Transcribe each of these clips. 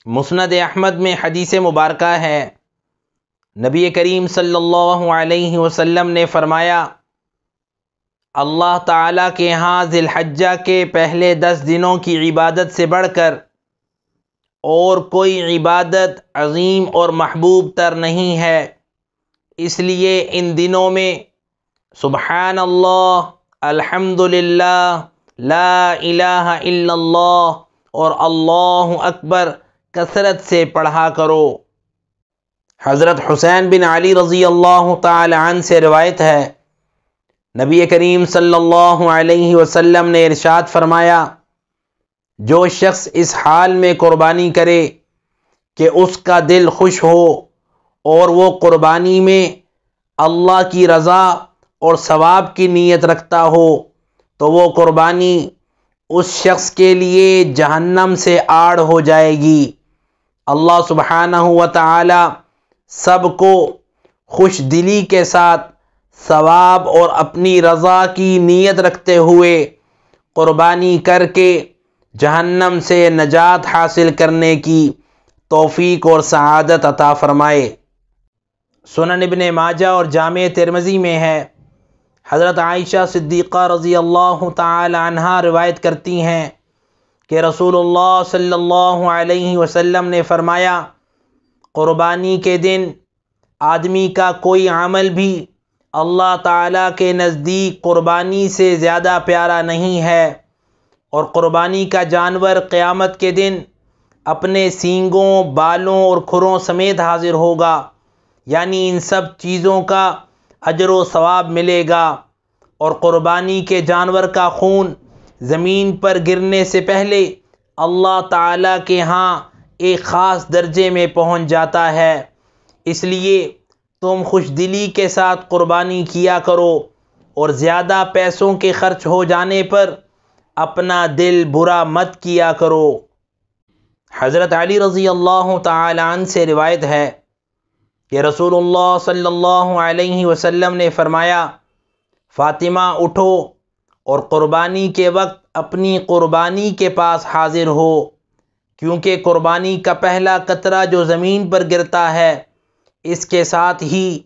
مسند احمد میں حدیث مبارکہ ہے، نبی کریم صلی اللہ علیہ وسلم نے فرمایا، اللہ تعالیٰ کے ہاں ذی الحجہ کے پہلے 10 دنوں کی عبادت سے بڑھ کر اور کوئی عبادت عظیم اور محبوب تر نہیں ہے، اس لیے ان دنوں میں سبحان اللہ، الحمدللہ، لا الہ الا اللہ اور اللہ اکبر کثرت سے پڑھا کرو۔ حضرت حسین بن علی رضی اللہ تعالی عنہ سے روایت ہے، نبی کریم صلی اللہ علیہ وسلم نے ارشاد فرمایا، جو شخص اس حال میں قربانی کرے کہ اس کا دل خوش ہو اور وہ قربانی میں اللہ کی رضا اور ثواب کی نیت رکھتا ہو، تو وہ قربانی اس شخص کے لیے جہنم سے آڑ ہو جائے گی۔ اللہ سبحانہ و تعالی سب کو خوش دلی کے ساتھ ثواب اور اپنی رضا کی نیت رکھتے ہوئے قربانی کر کے جہنم سے نجات حاصل کرنے کی توفیق اور سعادت عطا فرمائے۔ سنن ابن ماجہ اور جامع ترمذی میں ہے، حضرت عائشہ صدیقہ رضی اللہ تعالی عنہا روایت کرتی ہیں کہ رسول اللہ صلی اللہ علیہ وسلم نے فرمایا، قربانی کے دن آدمی کا کوئی عمل بھی اللہ تعالیٰ کے نزدیک قربانی سے زیادہ پیارا نہیں ہے، اور قربانی کا جانور قیامت کے دن اپنے سینگوں، بالوں اور کھروں سمیت حاضر ہوگا، یعنی ان سب چیزوں کا اجر و ثواب ملے گا، اور قربانی کے جانور کا خون زمین پر گرنے سے پہلے اللہ تعالیٰ کے ہاں ایک خاص درجے میں پہنچ جاتا ہے۔ اس لیے تم خوش دلی کے ساتھ قربانی کیا کرو، اور زیادہ پیسوں کے خرچ ہو جانے پر اپنا دل برا مت کیا کرو۔ حضرت علی رضی اللہ تعالی عنہ سے روایت ہے کہ رسول اللہ صلی اللہ علیہ وسلم نے فرمایا، فاطمہ اٹھو اور قربانی کے وقت اپنی قربانی کے پاس حاضر ہو، کیونکہ قربانی کا پہلا قطرہ جو زمین پر گرتا ہے، اس کے ساتھ ہی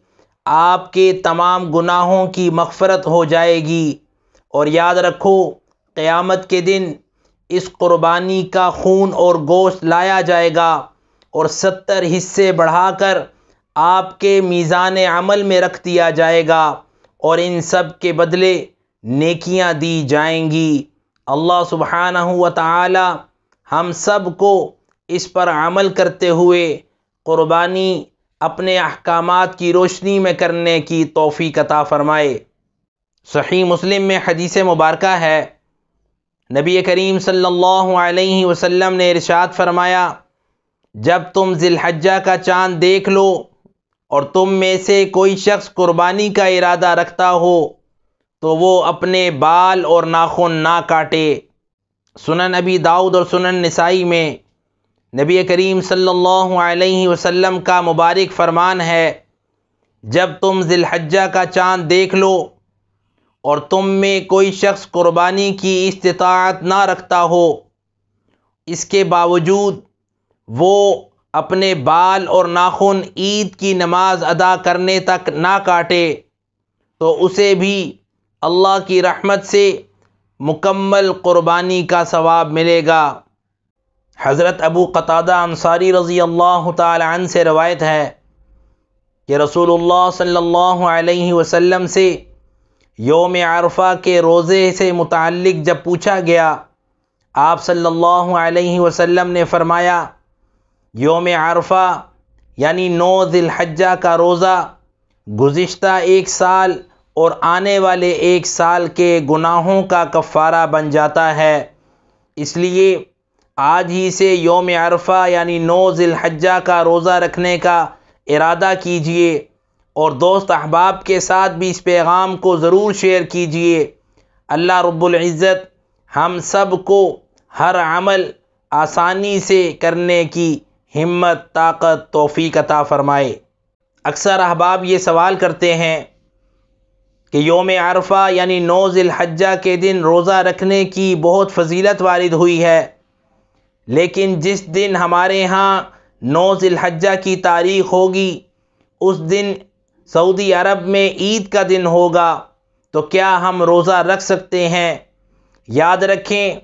آپ کے تمام گناہوں کی مغفرت ہو جائے گی۔ اور یاد رکھو، قیامت کے دن اس قربانی کا خون اور گوشت لایا جائے گا اور 70 حصے بڑھا کر آپ کے میزان عمل میں رکھ دیا جائے گا، اور ان سب کے بدلے نیکیاں دی جائیں گی۔ اللہ سبحانہ و تعالی ہم سب کو اس پر عمل کرتے ہوئے قربانی اپنے احکامات کی روشنی میں کرنے کی توفیق عطا فرمائے۔ صحیح مسلم میں حدیث مبارکہ ہے، نبی کریم صلی اللہ علیہ وسلم نے ارشاد فرمایا، جب تم ذی الحجہ کا چاند دیکھ لو اور تم میں سے کوئی شخص قربانی کا ارادہ رکھتا ہو تو وہ اپنے بال اور ناخن نہ کاٹے۔ سنن ابی داؤد اور سنن نسائی میں نبی کریم صلی اللہ علیہ وسلم کا مبارک فرمان ہے، جب تم ذی الحجہ کا چاند دیکھ لو اور تم میں کوئی شخص قربانی کی استطاعت نہ رکھتا ہو، اس کے باوجود وہ اپنے بال اور ناخن عید کی نماز ادا کرنے تک نہ کاٹے، تو اسے بھی اللہ کی رحمت سے مکمل قربانی کا ثواب ملے گا۔ حضرت ابو قتادہ انصاری رضی اللہ تعالی عنہ سے روایت ہے کہ رسول اللہ صلی اللہ علیہ وسلم سے یوم عرفہ کے روزے سے متعلق جب پوچھا گیا، آپ صلی اللہ علیہ وسلم نے فرمایا، یوم عرفہ یعنی 9 ذی الحجہ کا روزہ گزشتہ 1 سال اور آنے والے 1 سال کے گناہوں کا کفارہ بن جاتا ہے، اس لیے آج ہی سے یوم عرفہ یعنی 9 ذی الحجہ کا روزہ رکھنے کا ارادہ کیجیے، اور دوست احباب کے ساتھ بھی اس پیغام کو ضرور شیئر کیجیے۔ اللہ رب العزت ہم سب کو ہر عمل آسانی سے کرنے کی ہمت، طاقت، توفیق عطا فرمائے۔ اکثر احباب یہ سوال کرتے ہیں کہ یوم عرفہ یعنی 9 ذی الحجہ کے دن روزہ رکھنے کی بہت فضیلت وارد ہوئی ہے، لیکن جس دن ہمارے ہاں 9 ذی الحجہ کی تاریخ ہوگی اس دن سعودی عرب میں عید کا دن ہوگا، تو کیا ہم روزہ رکھ سکتے ہیں؟ یاد رکھیں،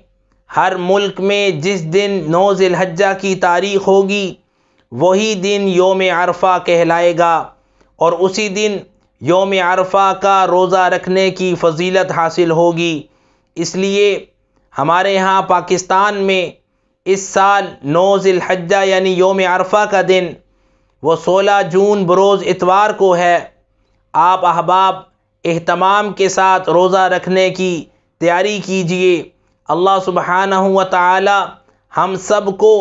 ہر ملک میں جس دن 9 ذی الحجہ کی تاریخ ہوگی وہی دن یوم عرفہ کہلائے گا، اور اسی دن یوم عرفہ کا روزہ رکھنے کی فضیلت حاصل ہوگی۔ اس لیے ہمارے ہاں پاکستان میں اس سال 9 ذی الحجہ یعنی یوم عرفہ کا دن وہ 16 جون بروز اتوار کو ہے۔ آپ احباب اہتمام کے ساتھ روزہ رکھنے کی تیاری کیجئے۔ اللہ سبحانہ و تعالی ہم سب کو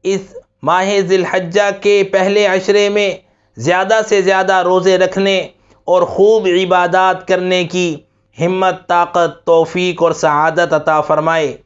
اس ماہ ذی الحجہ کے پہلے عشرے میں زیادہ سے زیادہ روزے رکھنے اور خوب عبادات کرنے کی ہمت، طاقت، توفیق اور سعادت عطا فرمائے۔